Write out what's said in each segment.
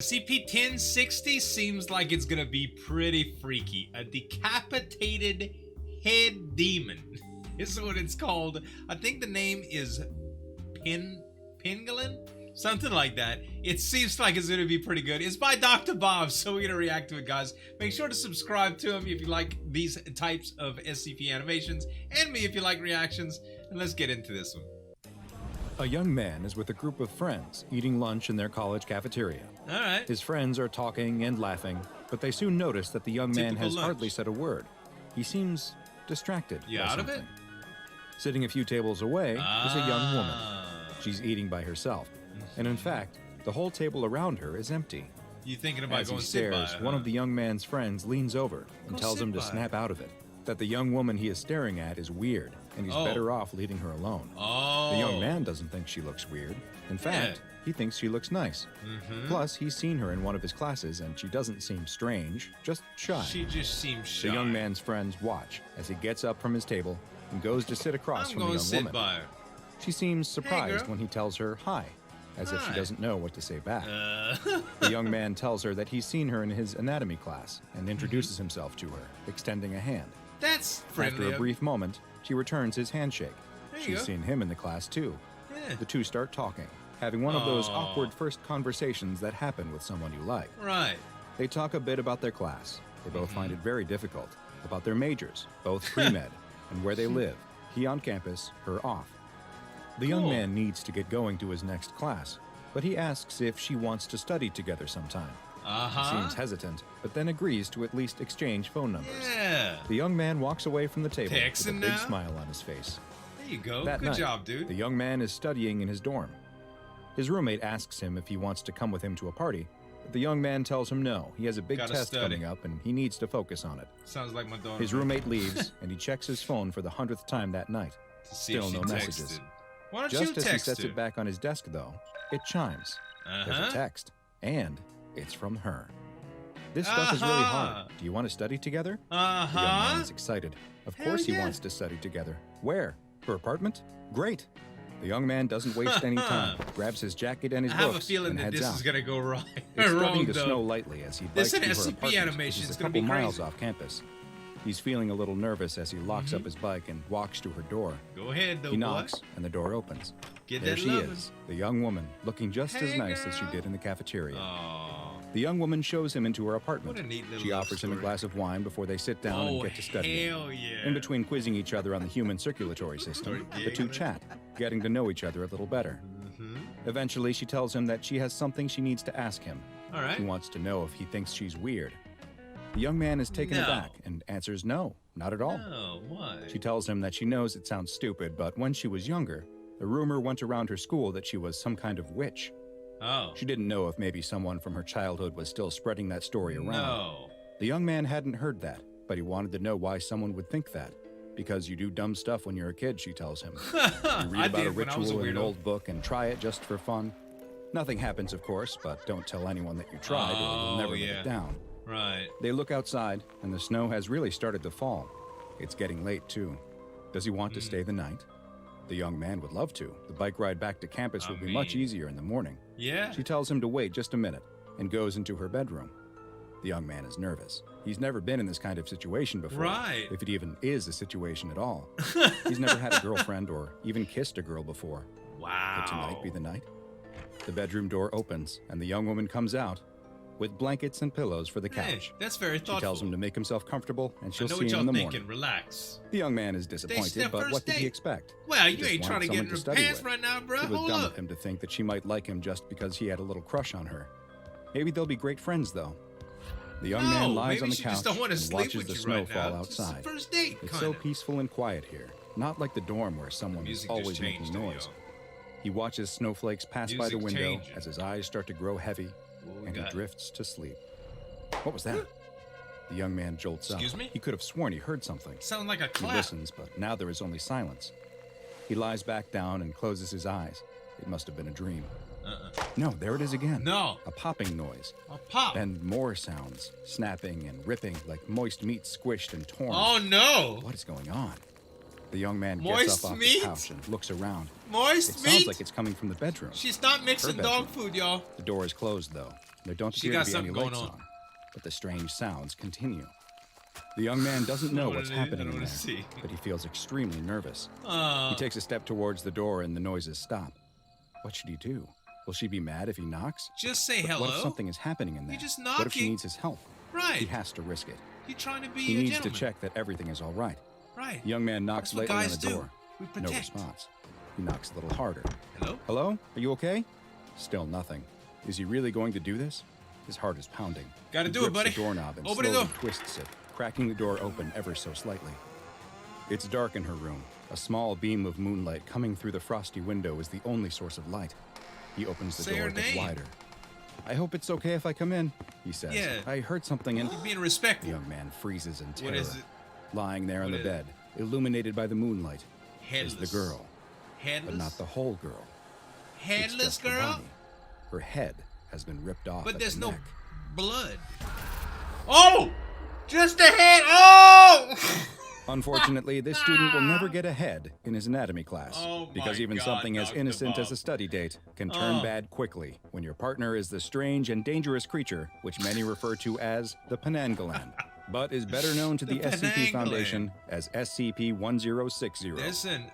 SCP-1060 seems like it's gonna be pretty freaky. A decapitated head demon is what it's called. I think the name is Penanggalan? Something like that. It seems like it's gonna be pretty good. It's by Dr. Bob, so we're gonna react to it, guys. Make sure to subscribe to him if you like these types of SCP animations, and me if you like reactions. And let's get into this one. A young man is with a group of friends eating lunch in their college cafeteria. All right. His friends are talking and laughing, but they soon notice that the young man has hardly said a word. He seems distracted by out of something. it? Sitting a few tables away is a young woman. She's eating by herself, and in fact, the whole table around her is empty. You thinking about As going he sit by stares, it, one of the young man's friends leans over and Go tells sit him to by it. snap out of it, that the young woman he is staring at is weird, and he's better off leaving her alone. Oh. The young man doesn't think she looks weird. In fact, he thinks she looks nice. Plus, he's seen her in one of his classes, and she doesn't seem strange, just shy. She just seems shy. The young man's friends watch as he gets up from his table and goes to sit across from the young woman. By her. She seems surprised girl. when he tells her hi, as if she Hi. doesn't know what to say back. The young man tells her that he's seen her in his anatomy class and introduces himself to her, extending a hand. That's friendly. After a brief moment, she returns his handshake. There you She's go. seen him in the class too. Yeah. The two start talking, having one of those awkward first conversations that happen with someone you like. Right. They talk a bit about their class. They both find it very difficult. About their majors, both pre-med, and where they live. He on campus, her off. The young Cool. man needs to get going to his next class, but he asks if she wants to study together sometime. He seems hesitant, but then agrees to at least exchange phone numbers. Yeah. The young man walks away from the table with a Texting big now? smile on his face. There you go. That Good night, job, dude. The young man is studying in his dorm. His roommate asks him if he wants to come with him to a party, but the young man tells him no. He has a big Gotta test study. coming up and he needs to focus on it. Sounds like my daughter. His roommate leaves and he checks his phone for the 100th time that night. To see if Still she no texted. messages. Why don't Just you as he text sets her? it back on his desk, though, it chimes. There's a text, and it's from her. This stuff is really hard. Do you want to study together? The young man is excited. Of course he wants to study together. Where? Her apartment? Great. The young man doesn't waste any time, grabs his jacket and his I have a books, feeling and that heads this out. is gonna go right. It's wrong, starting to though. snow lightly as he This bikes to her SCP apartment, animation which is is a gonna be couple miles crazy. off campus. He's feeling a little nervous as he locks up his bike and walks to her door. Go ahead, though, He boy. knocks, and the door opens. Get There that she lovin'. is, the young woman, looking just as Hey, nice as she girl. did in the cafeteria. Aw. The young woman shows him into her apartment. What a neat little She love offers him a story. glass of wine before they sit down and get to studying. hell yeah. In between quizzing each other on the human circulatory system, Start the two giggling. chat, getting to know each other a little better. Eventually, she tells him that she has something she needs to ask him. All right. She wants to know if he thinks she's weird. The young man is taken No. aback and answers no, not at all. Oh, why? She tells him that she knows it sounds stupid, but when she was younger, a rumor went around her school that she was some kind of witch. Oh. She didn't know if maybe someone from her childhood was still spreading that story around. No. The young man hadn't heard that, but he wanted to know why someone would think that. Because you do dumb stuff when you're a kid, she tells him. You read I about a did when I was a ritual in an weirdo. old book and try it just for fun. Nothing happens, of course, but don't tell anyone that you tried or you'll never live yeah. it down. Right. They look outside, and the snow has really started to fall. It's getting late, too. Does he want to stay the night? The young man would love to. The bike ride back to campus will be much easier in the morning. Yeah. She tells him to wait just a minute and goes into her bedroom. The young man is nervous. He's never been in this kind of situation before. Right. If it even is a situation at all. He's never had a girlfriend or even kissed a girl before. Wow. Could tonight be the night? The bedroom door opens and the young woman comes out with blankets and pillows for the Hey, couch. that's very thoughtful. She tells him to make himself comfortable and I she'll know see what him y'all in the thinking. morning. Relax. The young man is disappointed, their but first what did he date. expect? Well, He you just ain't trying wanted to get in someone her study pants with. right now, bro. It was Hold dumb up. of him to think that she might like him just because he had a little crush on her. Maybe they'll be great friends, though. The young man lies maybe on the she couch just don't want to and sleep watches with the you snow right fall now. It's just outside. the first date, It's kinda. so peaceful and quiet here, not like the dorm where someone is Music always just making changed, though, noise. y'all. He watches snowflakes pass by the Music window changing. as his eyes start to grow heavy, What we and he got? drifts to sleep. What was that? The young man jolts up. Excuse me? He could have sworn he heard something. Sounds like a He clap. listens, but now there is only silence. He lies back down and closes his eyes. It must have been a dream. No, there it is again. No. A popping noise. A pop. And more sounds, snapping and ripping like moist meat squished and torn. Oh, no. What is going on? The young man Moist gets up off meat? the couch and looks around. Moist It meat. sounds like it's coming from the bedroom. She's not mixing Her dog bedroom. food, y'all. The door is closed, though. There don't She appear got to be any something going lights on. on, but the strange sounds continue. The young man doesn't know what's happening in there, but he feels extremely nervous. He takes a step towards the door and the noises stop. What should he do? Will she be mad if he knocks? Just say hello. What if something is happening in there? You're just What if she knocking. needs his help? Right. He has to risk it. You're trying to be He a needs gentleman. to check that everything is all right. Right. The young man knocks That's what lightly on guys the do. door. We No protect. response. He knocks a little harder. Hello? Hello? Are you okay? Still nothing. Is he really going to do this? His heart is pounding. Gotta He do it, grips buddy. the doorknob and Open the slowly door. twists it, cracking the door open ever so slightly. It's dark in her room. A small beam of moonlight coming through the frosty window is the only source of light. He opens the Say door her a bit name. wider. I hope it's okay if I come in, he says. Yeah. I heard something and... You're being The respectful. young man freezes in terror. What is it? Lying there on What the is it? bed, illuminated by the moonlight, Headless. is the girl. Headless. But not the whole girl. It's Headless just the girl? body. Her head has been ripped off But at there's the no neck. blood. Oh! Just the head! Oh! Unfortunately, this student will never get ahead in his anatomy class, Oh my because even God, something as Dr. innocent as Bob. a study date can turn bad quickly when your partner is the strange and dangerous creature which many refer to as the Penanggalan, but is better known to the, The SCP Penanggalan. Foundation as SCP-1060. Listen,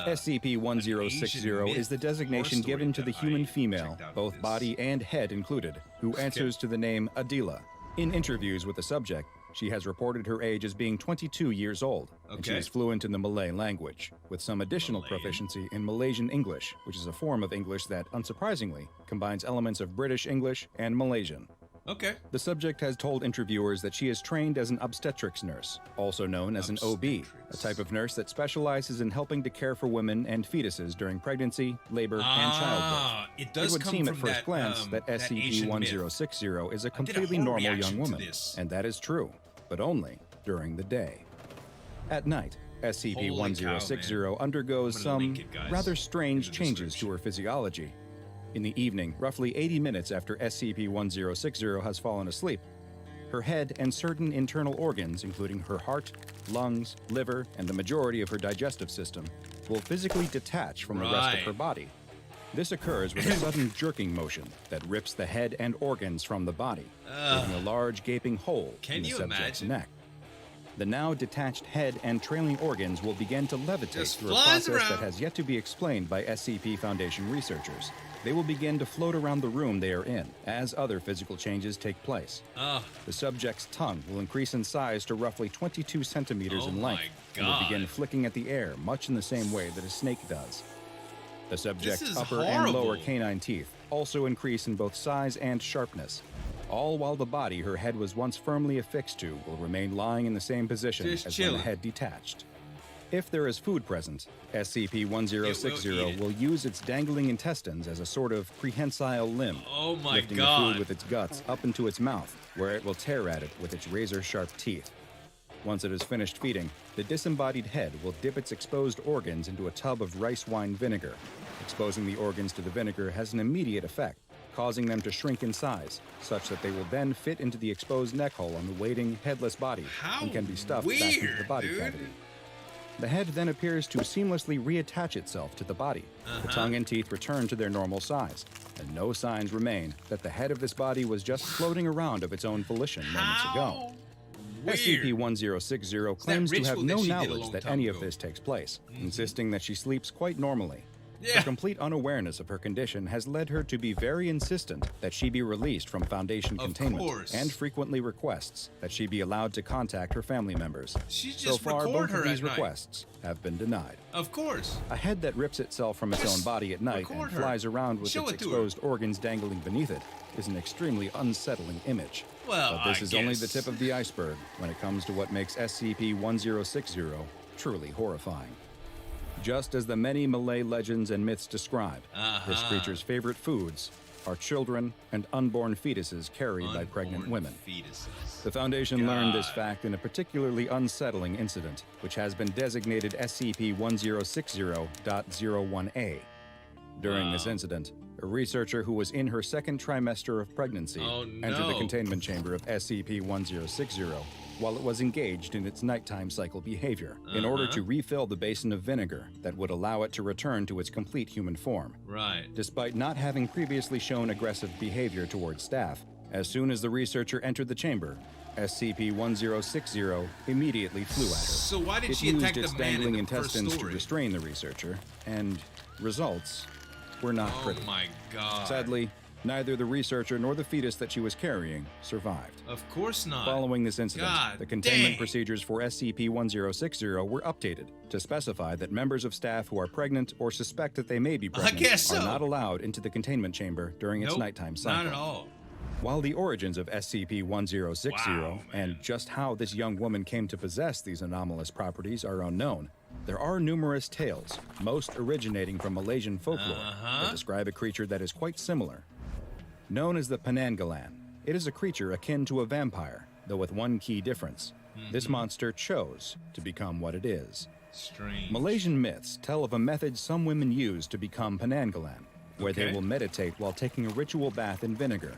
SCP-1060 Asian is the myth designation or story given to the that human I female, checked out both this. body and head included, who answers to the name Adila. In interviews with the subject, she has reported her age as being 22 years old, and she Okay. is fluent in the Malay language, with some additional Malayan? proficiency in Malaysian English, which is a form of English that, unsurprisingly, combines elements of British English and Malaysian. Okay. The subject has told interviewers that she is trained as an obstetrics nurse, also known as an OB, a Obstetrics. type of nurse that specializes in helping to care for women and fetuses during pregnancy, labor, and childbirth. It It does would come seem from at first that, glance that Asian myth. SCP-1060 is a did a completely whole normal reaction young to woman, this. and that is true, but only during the day. At night, SCP-1060 undergoes I'm gonna some link it, guys, rather in strange the changes to description. her physiology. In the evening, roughly 80 minutes after SCP-1060 has fallen asleep, her head and certain internal organs, including her heart, lungs, liver, and the majority of her digestive system, will physically detach from the rest of Right. her body. This occurs with a sudden jerking motion that rips the head and organs from the body, leaving a large gaping hole Can in the you subject's imagine? neck. The now detached head and trailing organs will begin to levitate Just through a flies process that around. has yet to be explained by SCP Foundation researchers. They will begin to float around the room they are in as other physical changes take place. The subject's tongue will increase in size to roughly 22 centimeters Oh in my length and will begin God. flicking at the air much in the same way that a snake does. The subject's is upper and lower horrible. canine teeth also increase in both size and sharpness, all while the body her head was once firmly affixed to will remain lying in the same position Just as when the chilling. head detached. If there is food present, SCP-1060 It will eat it. will use its dangling intestines as a sort of prehensile limb, Oh my lifting the God. food with its guts up into its mouth, where it will tear at it with its razor-sharp teeth. Once it is finished feeding, the disembodied head will dip its exposed organs into a tub of rice wine vinegar. Exposing the organs to the vinegar has an immediate effect, causing them to shrink in size, such that they will then fit into the exposed neck hole on the waiting, headless body How and can be stuffed back into the weird, body dude. cavity. The head then appears to seamlessly reattach itself to the body. The tongue and teeth return to their normal size, and no signs remain that the head of this body was just floating around of its own volition moments ago. Weird. SCP-1060 claims to have ritual no that she did a knowledge long that time any of ago. this takes place, insisting that she sleeps quite normally. Yeah. Her complete unawareness of her condition has led her to be very insistent that she be released from Foundation Of containment, course. and frequently requests that she be allowed to contact her family members. She So just far, record both her of these at night. requests have been denied. Of course. A head that rips itself from its Just own body at night and record her. flies around with Show its it to her. exposed organs dangling beneath it is an extremely unsettling image. Well, But this I is only the guess. tip of the iceberg when it comes to what makes SCP-1060 truly horrifying. Just as the many Malay legends and myths describe, this creature's favorite foods are children and unborn fetuses carried by pregnant Unborn women. Fetuses. The Foundation learned this God. fact in a particularly unsettling incident, which has been designated SCP-1060.01A. During this incident, a researcher who was in her second trimester of pregnancy entered the no. containment chamber of SCP-1060 while it was engaged in its nighttime cycle behavior in order to refill the basin of vinegar that would allow it to return to its complete human form. Right. Despite not having previously shown aggressive behavior towards staff, As soon as the researcher entered the chamber, SCP-1060 immediately flew at her. So why did she attack the man in the first dangling intestines to story? restrain the researcher, and results were not pretty. Oh my god. Sadly, neither the researcher nor the fetus that she was carrying survived. Of course not. Following this incident, God the containment dang. procedures for SCP-1060 were updated to specify that members of staff who are pregnant or suspect that they may be pregnant are not allowed into the containment chamber during its nighttime cycle. Not at all. While the origins of SCP-1060 and just how this young woman came to possess these anomalous properties are unknown, there are numerous tales, most originating from Malaysian folklore, that describe a creature that is quite similar. Known as the Penanggalan, it is a creature akin to a vampire, though with one key difference. This monster chose to become what it is. Strange. Malaysian myths tell of a method some women use to become Penanggalan, where they will meditate while taking a ritual bath in vinegar.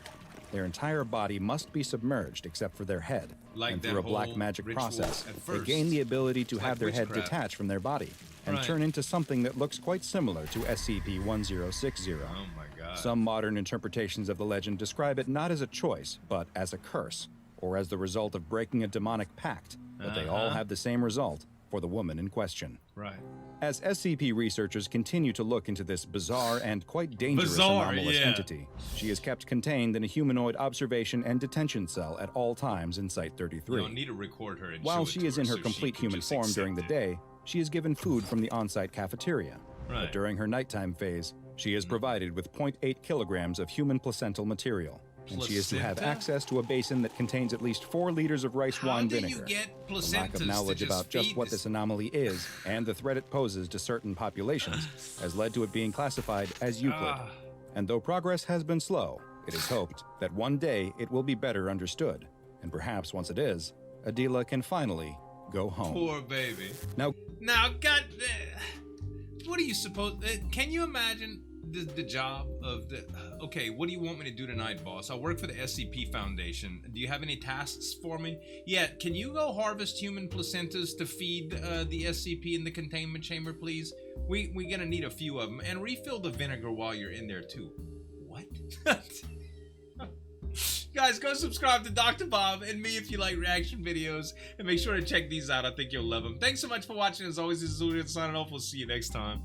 Their entire body must be submerged except for their head, and through a black magic process, they gain the ability to have their head detach from their body and turn into something that looks quite similar to SCP-1060. Oh my god. Some modern interpretations of the legend describe it not as a choice, but as a curse, or as the result of breaking a demonic pact, but they all have the same result for the woman in question. Right. As SCP researchers continue to look into this bizarre and quite dangerous anomalous entity, she is kept contained in a humanoid observation and detention cell at all times in Site-33. You don't need to record her and While show it she to is her in her so complete she can human just form during the accept it. day, she is given food from the on-site cafeteria. But during her nighttime phase, she is provided with 0.8 kilograms of human placental material. And she is to have access to a basin that contains at least 4 liters of rice wine vinegar. The lack of knowledge about just what this anomaly is and the threat it poses to certain populations has led to it being classified as Euclid. And though progress has been slow, it is hoped that one day it will be better understood. And perhaps once it is, Adila can finally go home. Poor baby. Now, God, what are you supposed? Can you imagine the job of the? Okay, what do you want me to do tonight, boss? I work for the SCP Foundation. Do you have any tasks for me? Yeah, can you go harvest human placentas to feed the SCP in the containment chamber, please? We're gonna need a few of them, and refill the vinegar while you're in there too. What? Guys, go subscribe to Dr. Bob and me if you like reaction videos, and make sure to check these out. I think you'll love them. Thanks so much for watching. As always, this is Zueljin signing off. We'll see you next time.